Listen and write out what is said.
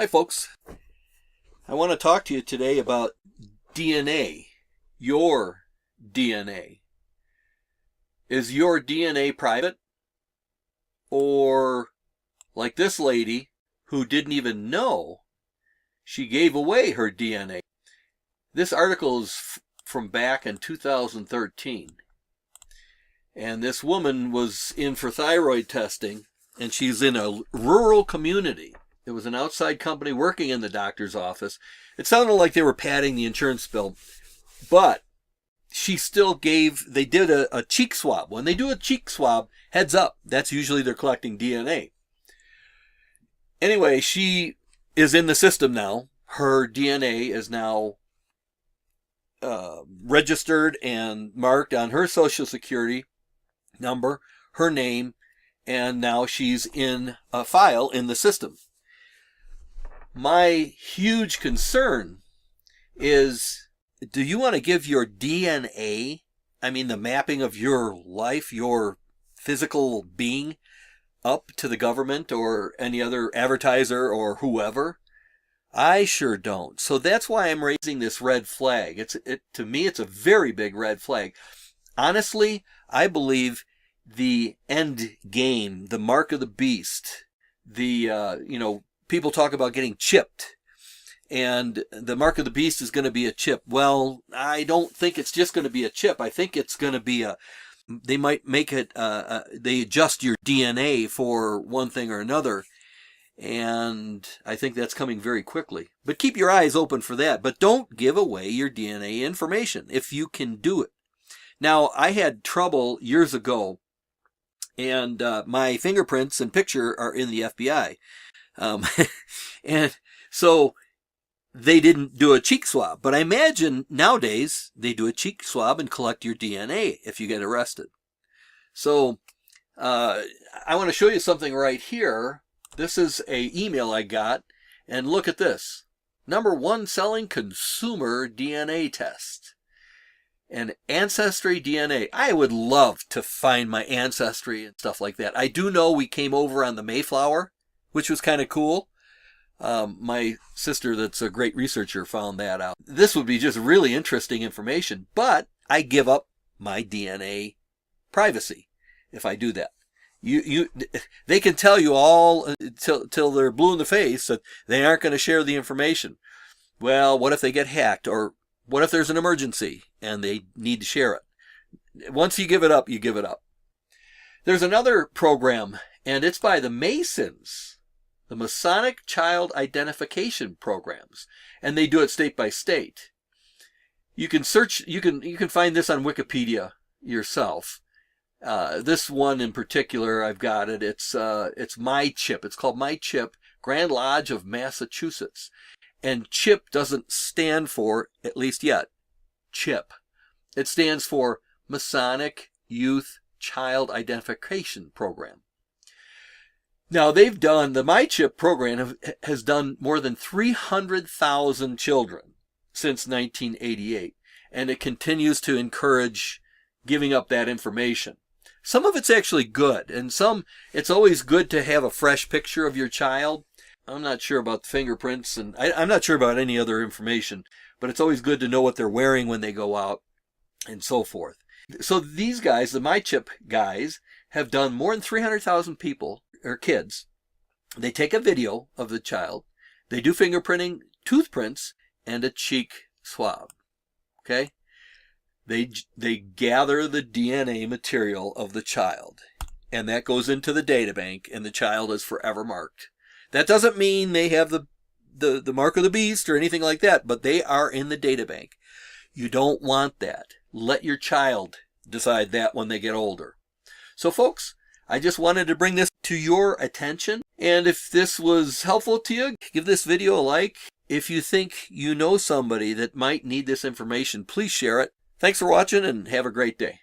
Hi folks, I want to talk to you today about DNA, your DNA. Is your DNA private? Or like this lady who didn't even know she gave away her DNA? This article is from back in 2013. And this woman was in for thyroid testing, and she's in a rural community. It was an outside company working in the doctor's office. It sounded like they were padding the insurance bill, but she still they did a cheek swab. When they do a cheek swab, heads up, that's usually they're collecting DNA. Anyway, she is in the system now. Her DNA is now registered and marked on her Social Security number, her name, and now she's in a file in the system. My huge concern is, do you want to give your DNA, I mean the mapping of your life, your physical being, up to the government or any other advertiser or whoever? I sure don't. So that's why I'm raising this red flag. To me, it's a very big red flag. Honestly, I believe the end game, the mark of the beast, people talk about getting chipped, and the mark of the beast is going to be a chip. Well, I don't think it's just going to be a chip. I think it's going to be they might make it, they adjust your DNA for one thing or another, and I think that's coming very quickly. But keep your eyes open for that. But don't give away your DNA information if you can do it. Now, I had trouble years ago, and my fingerprints and picture are in the FBI. And so they didn't do a cheek swab, but I imagine nowadays they do a cheek swab and collect your DNA if you get arrested. So I want to show you something right here. This is an email I got, and look at this. #1 selling consumer DNA test. And Ancestry DNA. I would love to find my ancestry and stuff like that. I do know we came over on the Mayflower, which was kind of cool. My sister, that's a great researcher, found that out. This would be just really interesting information, but I give up my DNA privacy if I do that. They can tell you all till they're blue in the face that they aren't going to share the information. Well, what if they get hacked, or what if there's an emergency and they need to share it? Once you give it up, you give it up. There's another program, and it's by the Masons, the Masonic Child Identification Programs, and they do it state by state. You can search, you can find this on Wikipedia yourself. This one in particular, I've got it. It's My Chip. It's called My Chip, Grand Lodge of Massachusetts. And CHIP doesn't stand for, at least yet, CHIP. It stands for Masonic Youth Child Identification Program. Now, they've done, the My Chip program has done more than 300,000 children since 1988, and it continues to encourage giving up that information. Some of it's actually good, and it's always good to have a fresh picture of your child. I'm not sure about the fingerprints, and I'm not sure about any other information, but it's always good to know what they're wearing when they go out and so forth. So these guys, the My Chip guys, have done more than 300,000 people, or kids. They take a video of the child, they do fingerprinting, tooth prints, and a cheek swab. Okay? They gather the DNA material of the child, and that goes into the data bank, and the child is forever marked. That doesn't mean they have the mark of the beast or anything like that, but they are in the data bank. You don't want that. Let your child decide that when they get older. So folks, I just wanted to bring this to your attention. And if this was helpful to you, give this video a like. If you think you know somebody that might need this information, please share it. Thanks for watching, and have a great day.